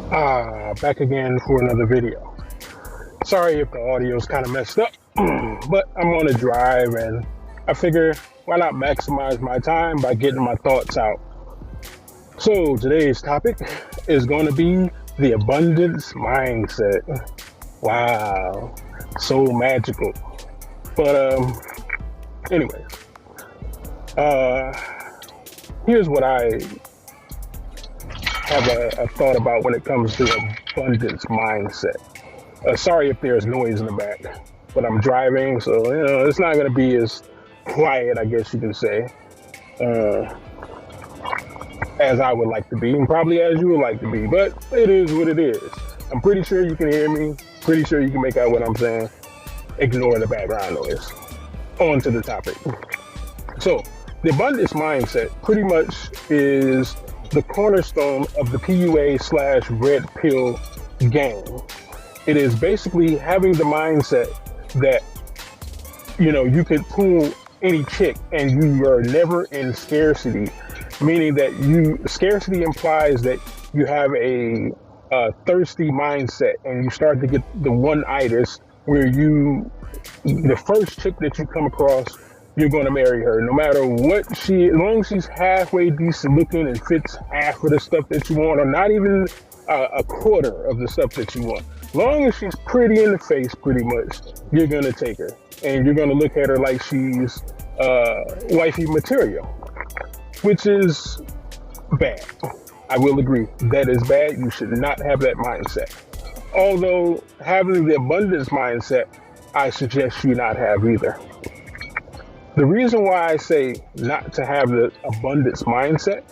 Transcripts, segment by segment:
Back again for another video. Sorry if the audio is kind of messed up, but I'm on a drive and I figure why not maximize my time by getting my thoughts out. So today's topic is going to be the abundance mindset. Wow, so magical. But anyway, here's what I have a thought about when it comes to abundance mindset. Sorry if there's noise in the back, but I'm driving, so it's not going to be as quiet, I guess you can say, as I would like to be, and probably as you would like to be. But it is what it is. I'm pretty sure you can hear me. Pretty sure you can make out what I'm saying. Ignore the background noise. On to the topic. So the abundance mindset pretty much is the cornerstone of the PUA/red pill game. It is basically having the mindset that, you could pull any chick and you are never in scarcity, meaning that scarcity implies that you have a thirsty mindset and you start to get the one-itis where the first chick that you come across, you're going to marry her, no matter what as long as she's halfway decent looking and fits half of the stuff that you want, or not even a quarter of the stuff that you want. As long as she's pretty in the face, pretty much, you're going to take her. And you're going to look at her like she's wifey material, which is bad. I will agree. That is bad. You should not have that mindset. Although having the abundance mindset, I suggest you not have either. The reason why I say not to have the abundance mindset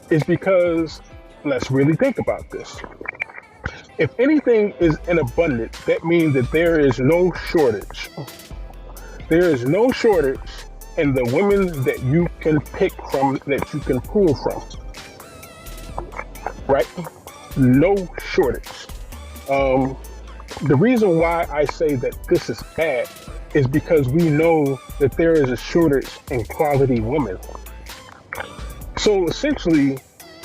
is because let's really think about this. If anything is in abundance, that means that there is no shortage. There is no shortage in the women that you can pick from, that you can pull from. Right? No shortage. The reason why I say that this is bad is because we know that there is a shortage in quality women. So essentially,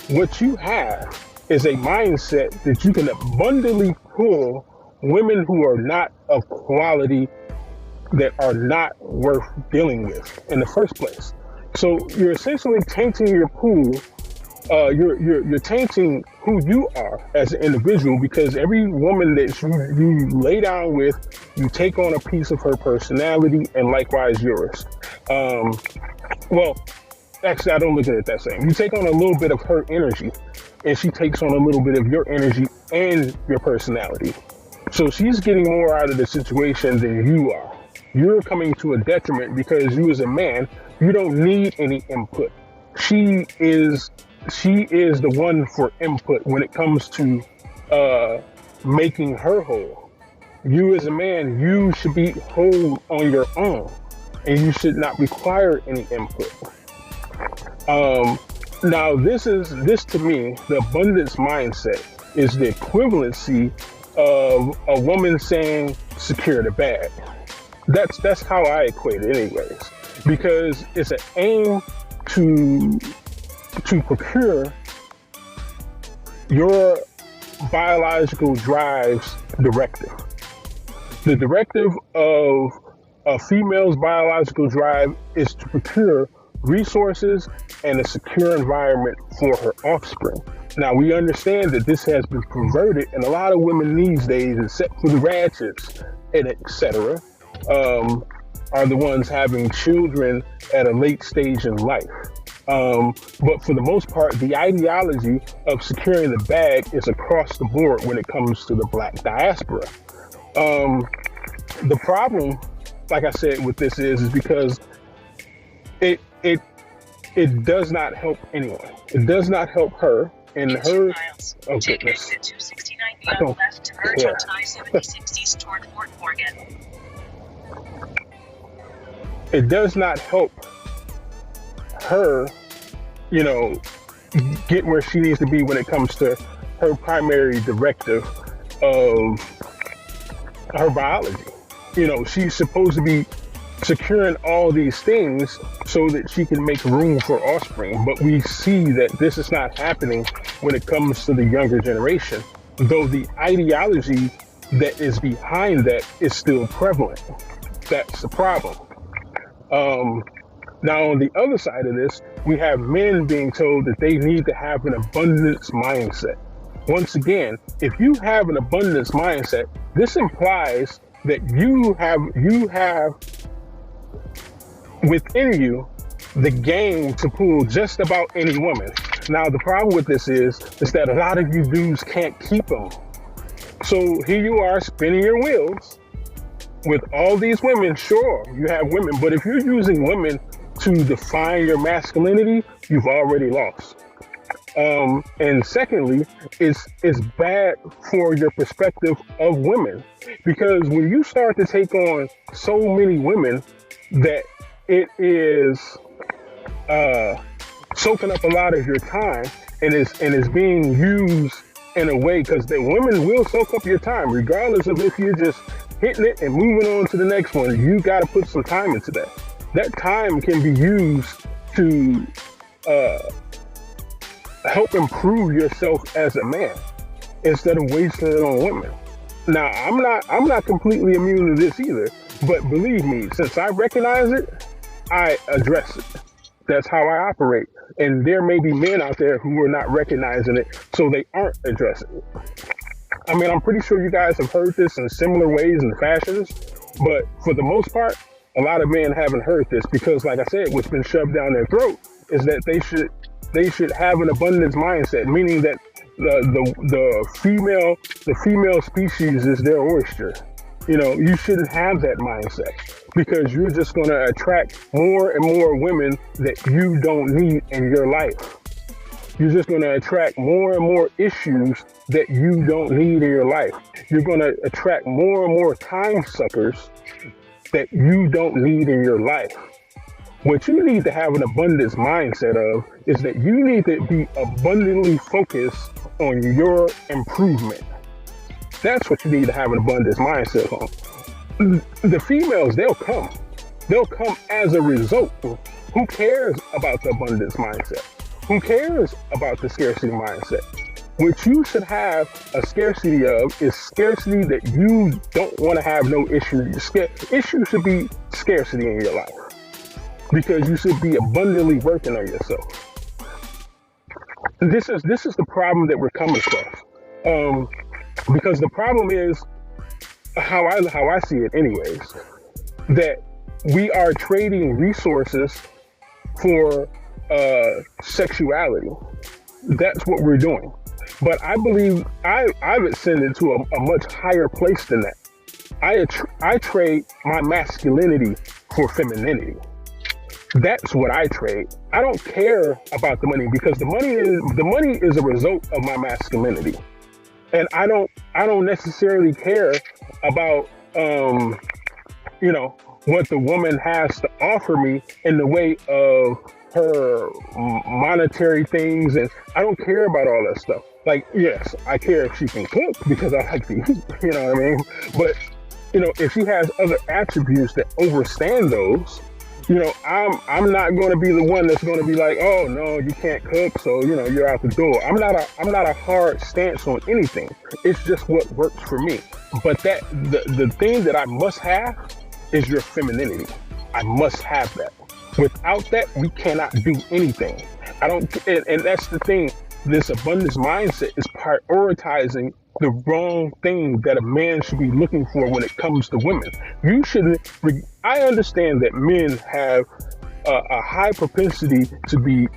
what you have is a mindset that you can abundantly pull women who are not of quality, that are not worth dealing with in the first place. So you're essentially tainting your pool. You're tainting who you are as an individual, because every woman that you lay down with, you take on a piece of her personality, and likewise yours. Well, actually, I don't look at it that same. You take on a little bit of her energy, and she takes on a little bit of your energy and your personality. So she's getting more out of the situation than you are. You're coming to a detriment because you as a man, you don't need any input. She is the one for input when it comes to making her whole. You as a man, you should be whole on your own, and you should not require any input. Now this to me, the abundance mindset is the equivalency of a woman saying, secure the bag. That's how I equate it anyways, because it's an aim to procure your biological drive's directive. The directive of a female's biological drive is to procure resources and a secure environment for her offspring. Now, we understand that this has been perverted, and a lot of women these days, except for the ratchets and etc., are the ones having children at a late stage in life. But for the most part, the ideology of securing the bag is across the board when it comes to the Black diaspora. The problem, like I said, with this is because it does not help anyone. It does not help her and her. Oh goodness! I don't care. It does not help her, get where she needs to be when it comes to her primary directive of her biology. She's supposed to be securing all these things so that she can make room for offspring. But we see that this is not happening when it comes to the younger generation. though the ideology that is behind that is still prevalent. That's the problem. Um, Now, on the other side of this, we have men being told that they need to have an abundance mindset. Once again, if you have an abundance mindset, this implies that you have within you the game to pull just about any woman. Now, the problem with this is that a lot of you dudes can't keep them. So here you are spinning your wheels with all these women. Sure, you have women, but if you're using women to define your masculinity, you've already lost. And secondly, it's bad for your perspective of women, because when you start to take on so many women that it is soaking up a lot of your time and is being used in a way, because the women will soak up your time regardless of if you're just hitting it and moving on to the next one. You got to put some time into that. That time can be used to help improve yourself as a man instead of wasting it on women. Now, I'm not completely immune to this either, but believe me, since I recognize it, I address it. That's how I operate. And there may be men out there who are not recognizing it, so they aren't addressing it. I mean, I'm pretty sure you guys have heard this in similar ways and fashions, but for the most part, a lot of men haven't heard this because, like I said, what's been shoved down their throat is that they should have an abundance mindset, meaning that the female species is their oyster. You know, you shouldn't have that mindset, because you're just going to attract more and more women that you don't need in your life. You're just going to attract more and more issues that you don't need in your life. You're going to attract more and more time suckers that you don't need in your life. What you need to have an abundance mindset of is that you need to be abundantly focused on your improvement. That's what you need to have an abundance mindset on. The females, they'll come. They'll come as a result. Who cares about the abundance mindset? Who cares about the scarcity mindset? What you should have a scarcity of is scarcity that you don't want to have no issue. Issue should be scarcity in your life, because you should be abundantly working on yourself. This is the problem that we're coming across. Because the problem is, how I see it anyways, that we are trading resources for sexuality. That's what we're doing. But I believe I've ascended to a much higher place than that. I trade my masculinity for femininity. That's what I trade. I don't care about the money, because the money is a result of my masculinity. And I don't necessarily care about what the woman has to offer me in the way of her monetary things, and I don't care about all that stuff. Like, yes, I care if she can cook because I like to eat, you know what I mean? But if she has other attributes that overstand those, I'm not going to be the one that's going to be like, oh no, you can't cook, so you're out the door. I'm not a hard stance on anything. It's just what works for me. But the thing that I must have is your femininity. I must have that. Without that, we cannot do anything. And that's the thing. This abundance mindset is prioritizing the wrong thing that a man should be looking for when it comes to women. I understand that men have a high propensity to be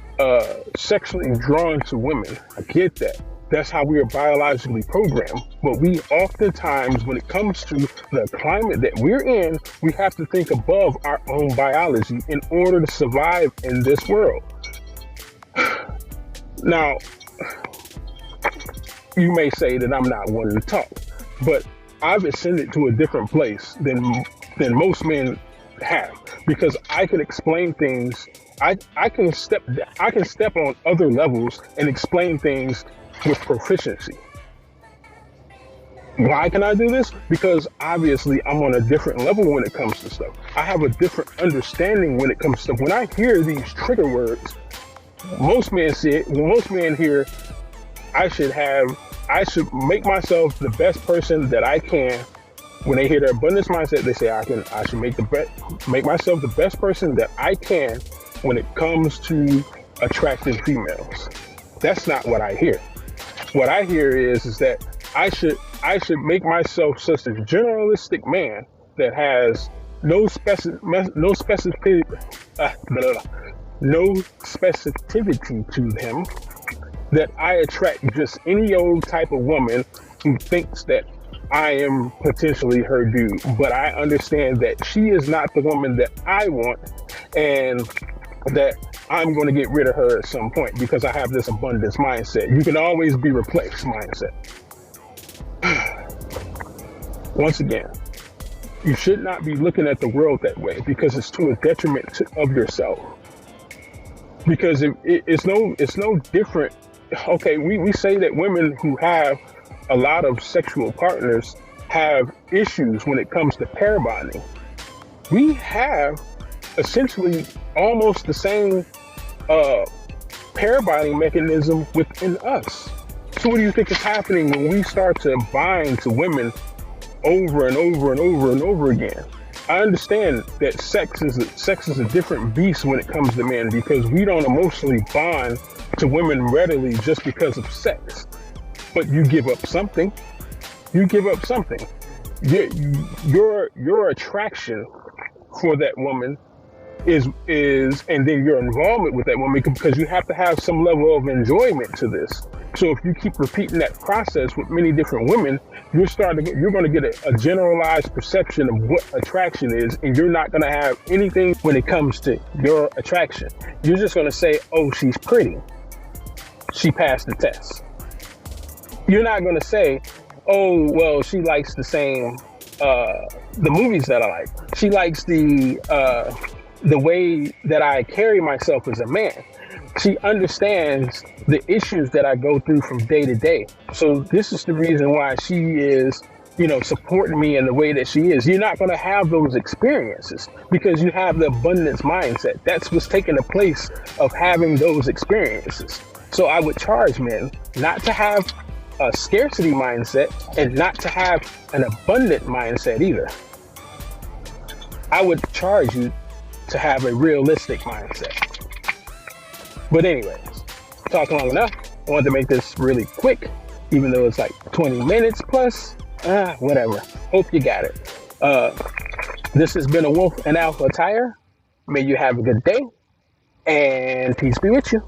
sexually drawn to women. I get that. That's how we are biologically programmed. But we oftentimes, when it comes to the climate that we're in, we have to think above our own biology in order to survive in this world. Now, you may say that I'm not one to talk, but I've ascended to a different place than most men have, because I can explain things. I can step on other levels and explain things with proficiency. Why can I do this? Because obviously I'm on a different level when it comes to stuff. I have a different understanding when it comes to, when I hear these trigger words, most men hear I should have I should make myself the best person that I can. When they hear the abundance mindset, they say I should make myself the best person that I can when it comes to attracting females. That's not what I hear. What I hear is that I should make myself such a generalistic man that has no specificity to him, that I attract just any old type of woman who thinks that I am potentially her dude. But I understand that she is not the woman that I want, and that I'm going to get rid of her at some point because I have this abundance mindset. You can always be replaced mindset. Once again, you should not be looking at the world that way because it's to a detriment of yourself. Because it's no different. Okay, we say that women who have a lot of sexual partners have issues when it comes to pair bonding. We have essentially almost the same pair bonding mechanism within us. So what do you think is happening when we start to bind to women over and over and over and over again? I understand that sex is a different beast when it comes to men because we don't emotionally bond to women readily just because of sex. But you give up something. You give up something. Your attraction for that woman is and then your involvement with that woman, because you have to have some level of enjoyment to this. So if you keep repeating that process with many different women, you're going to get a generalized perception of what attraction is, and you're not going to have anything when it comes to your attraction. You're just going to say, oh, she's pretty. She passed the test. You're not going to say, oh, well, she likes the same, the movies that I like. She likes the way that I carry myself as a man. She understands the issues that I go through from day to day. So this is the reason why she is, supporting me in the way that she is. You're not going to have those experiences because you have the abundance mindset. That's what's taking the place of having those experiences. So I would charge men not to have a scarcity mindset and not to have an abundant mindset either. I would charge you to have a realistic mindset. But anyways, talked long enough. I wanted to make this really quick, even though it's like 20 minutes plus. Whatever. Hope you got it. This has been a Wolf and Alpha Attire. May you have a good day, and peace be with you.